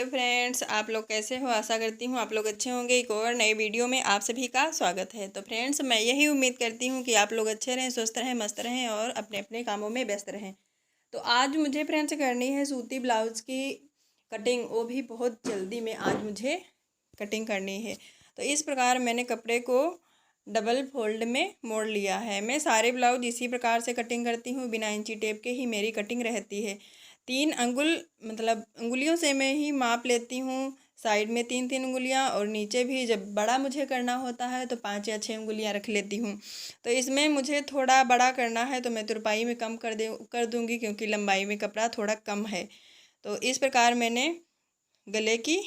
Hello friends, आप लोग कैसे हो। आशा करती हूँ आप लोग अच्छे होंगे। एक और नए वीडियो में आप सभी का स्वागत है। तो फ्रेंड्स, मैं यही उम्मीद करती हूँ कि आप लोग अच्छे रहें, स्वस्थ रहें, मस्त रहें और अपने अपने कामों में व्यस्त रहें। तो आज मुझे फ्रेंड्स करनी है सूती ब्लाउज़ की कटिंग, वो भी बहुत जल्दी में आज मुझे कटिंग करनी है। तो इस प्रकार मैंने कपड़े को डबल फोल्ड में मोड़ लिया है। मैं सारे ब्लाउज इसी प्रकार से कटिंग करती हूँ, बिना इंची टेप के ही मेरी कटिंग रहती है। 3 अंगुल मतलब अंगुलियों से मैं ही माप लेती हूँ, साइड में 3-3 अंगुलियाँ और नीचे भी जब बड़ा मुझे करना होता है तो 5 या 6 अंगुलियाँ रख लेती हूँ। तो इसमें मुझे थोड़ा बड़ा करना है तो मैं तुरपाई में कम कर दूँगी, क्योंकि लंबाई में कपड़ा थोड़ा कम है। तो इस प्रकार मैंने गले की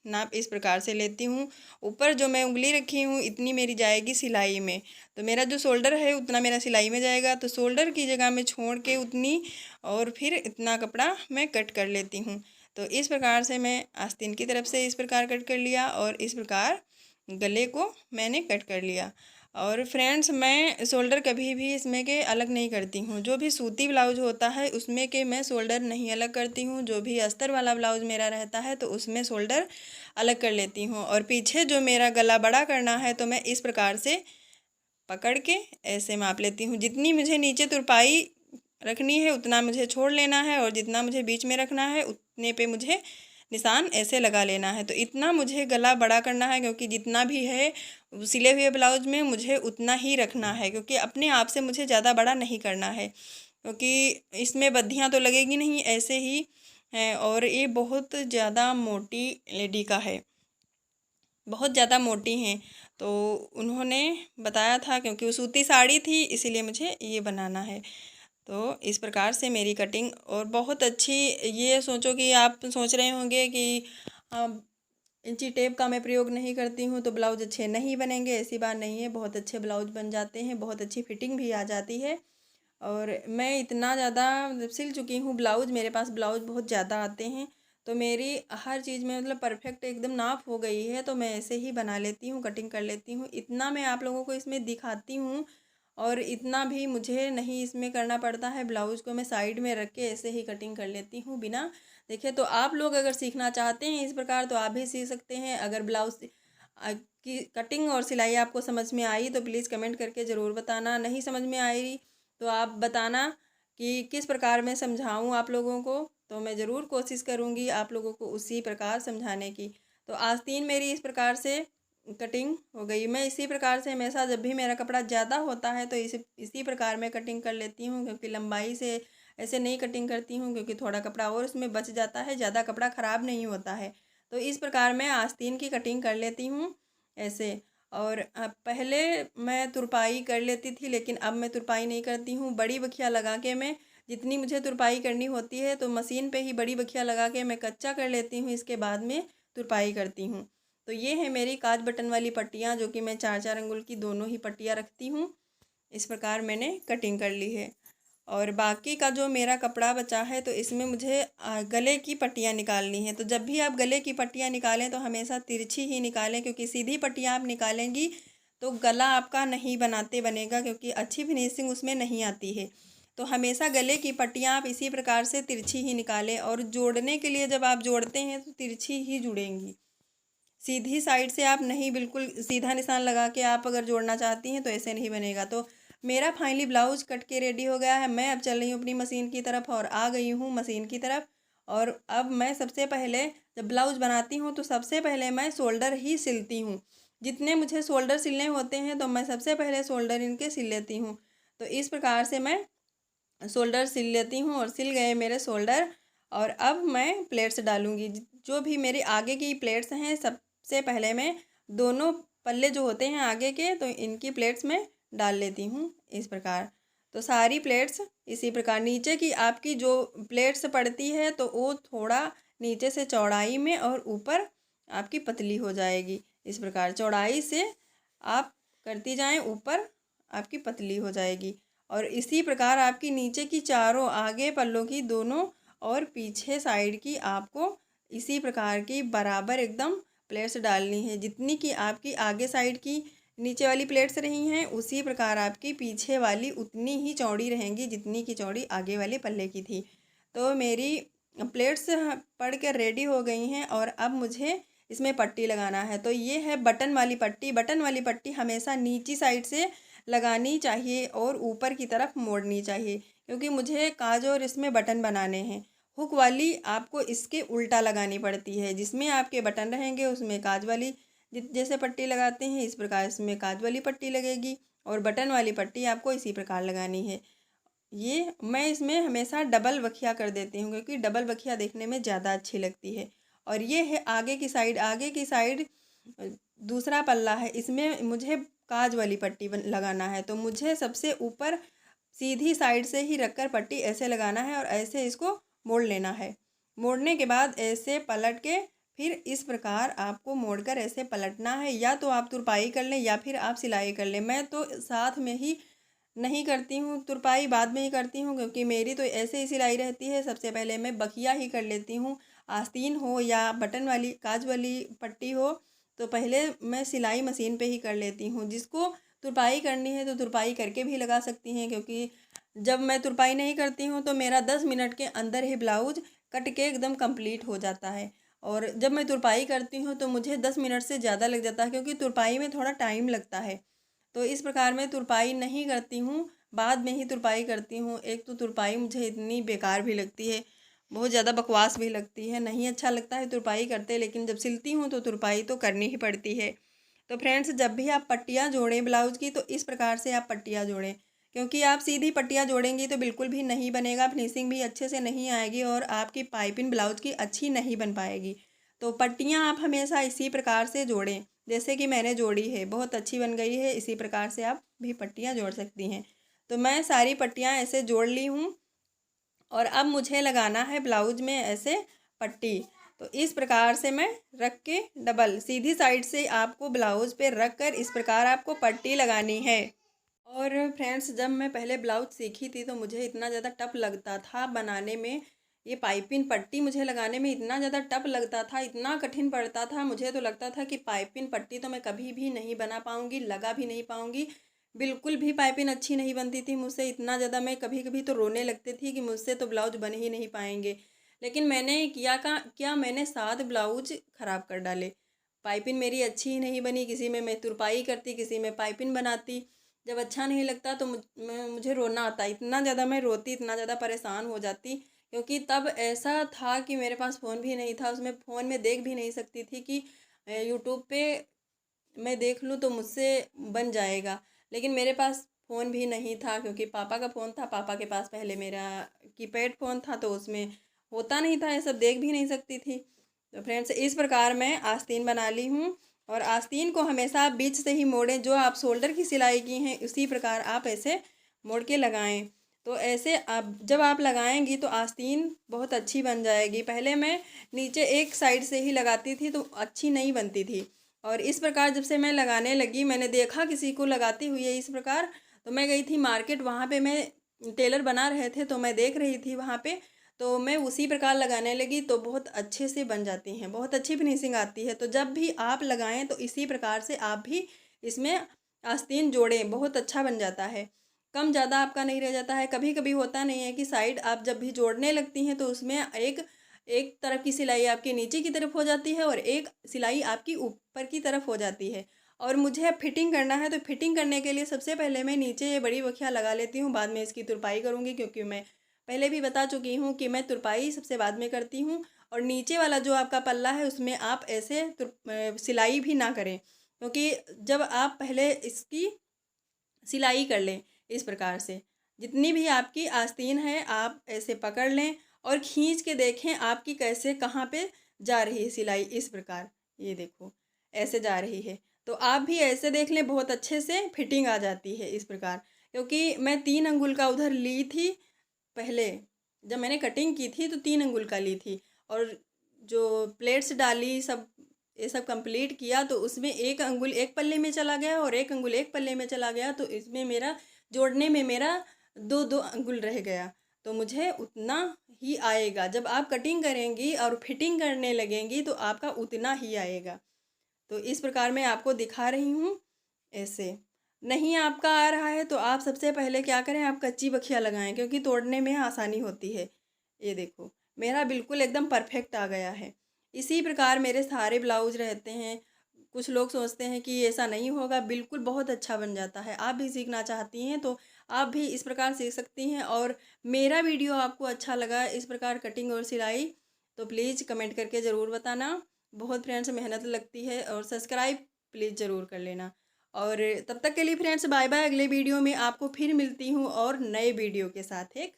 नाप इस प्रकार से लेती हूँ। ऊपर जो मैं उंगली रखी हूँ इतनी मेरी जाएगी सिलाई में, तो मेरा जो शोल्डर है उतना मेरा सिलाई में जाएगा। तो शोल्डर की जगह मैं छोड़ के उतनी और फिर इतना कपड़ा मैं कट कर लेती हूँ। तो इस प्रकार से मैं आस्तीन की तरफ से इस प्रकार कट कर लिया और इस प्रकार गले को मैंने कट कर लिया। और फ्रेंड्स, मैं शोल्डर कभी भी इसमें के अलग नहीं करती हूँ। जो भी सूती ब्लाउज होता है उसमें के मैं शोल्डर नहीं अलग करती हूँ। जो भी अस्तर वाला ब्लाउज मेरा रहता है तो उसमें शोल्डर अलग कर लेती हूँ। और पीछे जो मेरा गला बड़ा करना है तो मैं इस प्रकार से पकड़ के ऐसे माप लेती हूँ। जितनी मुझे नीचे तुरपाई रखनी है उतना मुझे छोड़ लेना है और जितना मुझे बीच में रखना है उतने पे मुझे निशान ऐसे लगा लेना है। तो इतना मुझे गला बड़ा करना है, क्योंकि जितना भी है सिले हुए ब्लाउज में मुझे उतना ही रखना है, क्योंकि अपने आप से मुझे ज़्यादा बड़ा नहीं करना है, क्योंकि इसमें बद्धियाँ तो लगेगी नहीं, ऐसे ही है। और ये बहुत ज़्यादा मोटी लेडी का है, बहुत ज़्यादा मोटी हैं। तो उन्होंने बताया था, क्योंकि वो सूती साड़ी थी इसीलिए मुझे ये बनाना है। तो इस प्रकार से मेरी कटिंग और बहुत अच्छी, ये सोचो कि आप सोच रहे होंगे कि इंची टेप का मैं प्रयोग नहीं करती हूँ तो ब्लाउज अच्छे नहीं बनेंगे। ऐसी बात नहीं है, बहुत अच्छे ब्लाउज बन जाते हैं, बहुत अच्छी फिटिंग भी आ जाती है। और मैं इतना ज़्यादा सिल चुकी हूँ ब्लाउज, मेरे पास ब्लाउज बहुत ज़्यादा आते हैं। तो मेरी हर चीज़ में मतलब परफेक्ट एकदम नाप हो गई है, तो मैं ऐसे ही बना लेती हूँ, कटिंग कर लेती हूँ। इतना मैं आप लोगों को इसमें दिखाती हूँ और इतना भी मुझे नहीं इसमें करना पड़ता है। ब्लाउज को मैं साइड में रख के ऐसे ही कटिंग कर लेती हूँ बिना देखे। तो आप लोग अगर सीखना चाहते हैं इस प्रकार तो आप भी सीख सकते हैं। अगर ब्लाउज की कटिंग और सिलाई आपको समझ में आई तो प्लीज़ कमेंट करके ज़रूर बताना। नहीं समझ में आई तो आप बताना कि किस प्रकार मैं समझाऊँ आप लोगों को, तो मैं ज़रूर कोशिश करूँगी आप लोगों को उसी प्रकार समझाने की। तो आस्तीन मेरी इस प्रकार से कटिंग हो गई। मैं इसी प्रकार से हमेशा जब भी मेरा कपड़ा ज़्यादा होता है तो इसी प्रकार मैं कटिंग कर लेती हूँ, क्योंकि लंबाई से ऐसे नहीं कटिंग करती हूँ, क्योंकि थोड़ा कपड़ा और उसमें बच जाता है, ज़्यादा कपड़ा ख़राब नहीं होता है। तो इस प्रकार मैं आस्तीन की कटिंग कर लेती हूँ ऐसे। और पहले मैं तुरपाई कर लेती थी, लेकिन अब मैं तुरपाई नहीं करती हूँ। बड़ी बखिया लगा के मैं जितनी मुझे तुरपाई करनी होती है तो मशीन पे ही बड़ी बखिया लगा के मैं कच्चा कर लेती हूँ, इसके बाद में तुरपाई करती हूँ। तो ये है मेरी काज बटन वाली पट्टियाँ, जो कि मैं 4-4 अंगुल की दोनों ही पट्टियाँ रखती हूँ। इस प्रकार मैंने कटिंग कर ली है। और बाकी का जो मेरा कपड़ा बचा है तो इसमें मुझे गले की पट्टियाँ निकालनी है। तो जब भी आप गले की पट्टियाँ निकालें तो हमेशा तिरछी ही निकालें, क्योंकि सीधी पट्टियाँ आप निकालेंगी तो गला आपका नहीं बनेगा, क्योंकि अच्छी फिनिशिंग उसमें नहीं आती है। तो हमेशा गले की पट्टियाँ आप इसी प्रकार से तिरछी ही निकालें। और जोड़ने के लिए जब आप जोड़ते हैं तो तिरछी ही जुड़ेंगी, सीधी साइड से आप नहीं, बिल्कुल सीधा निशान लगा के आप अगर जोड़ना चाहती हैं तो ऐसे नहीं बनेगा। तो मेरा फाइनली ब्लाउज कट के रेडी हो गया है। मैं अब चल रही हूँ अपनी मशीन की तरफ और आ गई हूँ मशीन की तरफ। और अब मैं सबसे पहले जब ब्लाउज बनाती हूँ तो सबसे पहले मैं शोल्डर ही सिलती हूँ। जितने मुझे शोल्डर सिलने होते हैं तो मैं सबसे पहले शोल्डर इनके सिल लेती हूँ। तो इस प्रकार से मैं शोल्डर सिल लेती हूँ और सिल गए मेरे शोल्डर। और अब मैं प्लेट्स डालूँगी। जो भी मेरे आगे की प्लेट्स हैं सबसे पहले मैं दोनों पल्ले जो होते हैं आगे के तो इनकी प्लेट्स में डाल लेती हूँ इस प्रकार। तो सारी प्लेट्स इसी प्रकार, नीचे की आपकी जो प्लेट्स पड़ती है तो वो थोड़ा नीचे से चौड़ाई में और ऊपर आपकी पतली हो जाएगी। इस प्रकार चौड़ाई से आप करती जाएं, ऊपर आपकी पतली हो जाएगी। और इसी प्रकार आपकी नीचे की चारों आगे पल्लों की दोनों और पीछे साइड की आपको इसी प्रकार की बराबर एकदम प्लेट्स डालनी है। जितनी की आपकी आगे साइड की नीचे वाली प्लेट्स रही हैं उसी प्रकार आपकी पीछे वाली उतनी ही चौड़ी रहेंगी जितनी की चौड़ी आगे वाले पल्ले की थी। तो मेरी प्लेट्स पड़ के रेडी हो गई हैं और अब मुझे इसमें पट्टी लगाना है। तो ये है बटन वाली पट्टी। बटन वाली पट्टी हमेशा नीची साइड से लगानी चाहिए और ऊपर की तरफ मोड़नी चाहिए, क्योंकि मुझे काज और इसमें बटन बनाने हैं। हुक वाली आपको इसके उल्टा लगानी पड़ती है, जिसमें आपके बटन रहेंगे उसमें काज वाली जैसे पट्टी लगाते हैं इस प्रकार इसमें काज वाली पट्टी लगेगी, और बटन वाली पट्टी आपको इसी प्रकार लगानी है। ये मैं इसमें हमेशा डबल बखिया कर देती हूँ, क्योंकि डबल बखिया देखने में ज़्यादा अच्छी लगती है। और ये है आगे की साइड। आगे की साइड दूसरा पल्ला है, इसमें मुझे काज वाली पट्टी लगाना है। तो मुझे सबसे ऊपर सीधी साइड से ही रखकर पट्टी ऐसे लगाना है और ऐसे इसको मोड़ लेना है। मोड़ने के बाद ऐसे पलट के फिर इस प्रकार आपको मोड़कर ऐसे पलटना है। या तो आप तुरपाई कर लें या फिर आप सिलाई कर लें। मैं तो साथ में ही नहीं करती हूँ, तुरपाई बाद में ही करती हूँ, क्योंकि मेरी तो ऐसे ही सिलाई रहती है। सबसे पहले मैं बखिया ही कर लेती हूँ। आस्तीन हो या बटन वाली काज वाली पट्टी हो, तो पहले मैं सिलाई मशीन पे ही कर लेती हूँ। जिसको तुरपाई करनी है तो तुरपाई करके भी लगा सकती हैं, क्योंकि जब मैं तुरपाई नहीं करती हूँ तो मेरा 10 मिनट के अंदर ही ब्लाउज कट के एकदम कंप्लीट हो जाता है। और जब मैं तुरपाई करती हूँ तो मुझे 10 मिनट से ज़्यादा लग जाता है, क्योंकि तुरपाई में थोड़ा टाइम लगता है। तो इस प्रकार मैं तुरपाई नहीं करती हूँ, बाद में ही तुरपाई करती हूँ। एक तो तुरपाई मुझे इतनी बेकार भी लगती है, बहुत ज़्यादा बकवास भी लगती है, नहीं अच्छा लगता है तुरपाई करते, लेकिन जब सिलती हूँ तो तुरपाई तो करनी ही पड़ती है। तो फ्रेंड्स, जब भी आप पट्टियाँ जोड़ें ब्लाउज़ की, तो इस प्रकार से आप पट्टियाँ जोड़ें, क्योंकि आप सीधी पट्टियाँ जोड़ेंगी तो बिल्कुल भी नहीं बनेगा, फिनिशिंग भी अच्छे से नहीं आएगी और आपकी पाइपिंग ब्लाउज़ की अच्छी नहीं बन पाएगी। तो पट्टियाँ आप हमेशा इसी प्रकार से जोड़ें, जैसे कि मैंने जोड़ी है, बहुत अच्छी बन गई है। इसी प्रकार से आप भी पट्टियाँ जोड़ सकती हैं। तो मैं सारी पट्टियाँ ऐसे जोड़ ली हूँ और अब मुझे लगाना है ब्लाउज में ऐसे पट्टी। तो इस प्रकार से मैं रख के डबल सीधी साइड से आपको ब्लाउज पे रख कर इस प्रकार आपको पट्टी लगानी है। और फ्रेंड्स, जब मैं पहले ब्लाउज सीखी थी तो मुझे इतना ज़्यादा टफ लगता था बनाने में। ये पाइपिंग पट्टी मुझे लगाने में इतना ज़्यादा टफ लगता था, इतना कठिन पड़ता था। मुझे तो लगता था कि पाइपिंग पट्टी तो मैं कभी भी नहीं बना पाऊँगी, लगा भी नहीं पाऊँगी। बिल्कुल भी पाइपिंग अच्छी नहीं बनती थी मुझसे। इतना ज़्यादा मैं कभी कभी तो रोने लगती थी कि मुझसे तो ब्लाउज बन ही नहीं पाएंगे। लेकिन मैंने क्या मैंने 7 ब्लाउज ख़राब कर डाले। पाइपिंग मेरी अच्छी ही नहीं बनी, किसी में मैं तुरपाई करती, किसी में पाइपिंग बनाती। जब अच्छा नहीं लगता तो मुझे रोना आता, इतना ज़्यादा मैं रोती, इतना ज़्यादा परेशान हो जाती। क्योंकि तब ऐसा था कि मेरे पास फ़ोन भी नहीं था, उसमें फ़ोन में देख भी नहीं सकती थी कि यूट्यूब पे मैं देख लूँ तो मुझसे बन जाएगा। लेकिन मेरे पास फ़ोन भी नहीं था, क्योंकि पापा का फ़ोन था। पापा के पास पहले मेरा कीपैड फ़ोन था, तो उसमें होता नहीं था, ये सब देख भी नहीं सकती थी। तो फ्रेंड्स, इस प्रकार मैं आस्तीन बना ली हूँ। और आस्तीन को हमेशा आप बीच से ही मोड़ें, जो आप शोल्डर की सिलाई की हैं उसी प्रकार आप ऐसे मोड़ के लगाएं। तो ऐसे आप जब आप लगाएंगी तो आस्तीन बहुत अच्छी बन जाएगी। पहले मैं नीचे एक साइड से ही लगाती थी तो अच्छी नहीं बनती थी, और इस प्रकार जब से मैं लगाने लगी, मैंने देखा किसी को लगाती हुई है इस प्रकार, तो मैं गई थी मार्केट। वहाँ पे मैं टेलर बना रहे थे तो मैं देख रही थी वहाँ पे, तो मैं उसी प्रकार लगाने लगी तो बहुत अच्छे से बन जाती हैं, बहुत अच्छी फिनिशिंग आती है। तो जब भी आप लगाएं तो इसी प्रकार से आप भी इसमें आस्तीन जोड़ें, बहुत अच्छा बन जाता है। कम ज़्यादा आपका नहीं रह जाता है। कभी कभी होता नहीं है कि साइड आप जब भी जोड़ने लगती हैं तो उसमें एक एक तरफ की सिलाई आपकी नीचे की तरफ हो जाती है और एक सिलाई आपकी ऊपर की तरफ हो जाती है। और मुझे अब फिटिंग करना है, तो फिटिंग करने के लिए सबसे पहले मैं नीचे ये बड़ी बखिया लगा लेती हूँ, बाद में इसकी तुरपाई करूँगी, क्योंकि मैं पहले भी बता चुकी हूँ कि मैं तुरपाई सबसे बाद में करती हूँ। और नीचे वाला जो आपका पल्ला है उसमें आप ऐसे सिलाई भी ना करें, क्योंकि जब आप पहले इसकी सिलाई कर लें इस प्रकार से, जितनी भी आपकी आस्तीन है आप ऐसे पकड़ लें और खींच के देखें आपकी कैसे कहाँ पे जा रही है सिलाई। इस प्रकार ये देखो ऐसे जा रही है, तो आप भी ऐसे देख लें, बहुत अच्छे से फिटिंग आ जाती है इस प्रकार। क्योंकि मैं 3 अंगुल का उधर ली थी पहले, जब मैंने कटिंग की थी तो 3 अंगुल का ली थी, और जो प्लेट्स डाली सब ये सब कंप्लीट किया तो उसमें 1 अंगुल एक पल्ले में चला गया और 1 अंगुल एक पल्ले में चला गया। तो इसमें मेरा जोड़ने में मेरा 2-2 अंगुल रह गया। तो मुझे उतना ही आएगा, जब आप कटिंग करेंगी और फिटिंग करने लगेंगी तो आपका उतना ही आएगा। तो इस प्रकार मैं आपको दिखा रही हूँ। ऐसे नहीं आपका आ रहा है तो आप सबसे पहले क्या करें, आप कच्ची बखिया लगाएं, क्योंकि तोड़ने में आसानी होती है। ये देखो मेरा बिल्कुल एकदम परफेक्ट आ गया है। इसी प्रकार मेरे सारे ब्लाउज रहते हैं। कुछ लोग सोचते हैं कि ऐसा नहीं होगा, बिल्कुल बहुत अच्छा बन जाता है। आप भी सीखना चाहती हैं तो आप भी इस प्रकार सीख सकती हैं। और मेरा वीडियो आपको अच्छा लगा इस प्रकार कटिंग और सिलाई, तो प्लीज़ कमेंट करके ज़रूर बताना। बहुत फ्रेंड्स मेहनत लगती है, और सब्सक्राइब प्लीज़ ज़रूर कर लेना। और तब तक के लिए फ्रेंड्स बाय बाय। अगले वीडियो में आपको फिर मिलती हूँ और नए वीडियो के साथ एक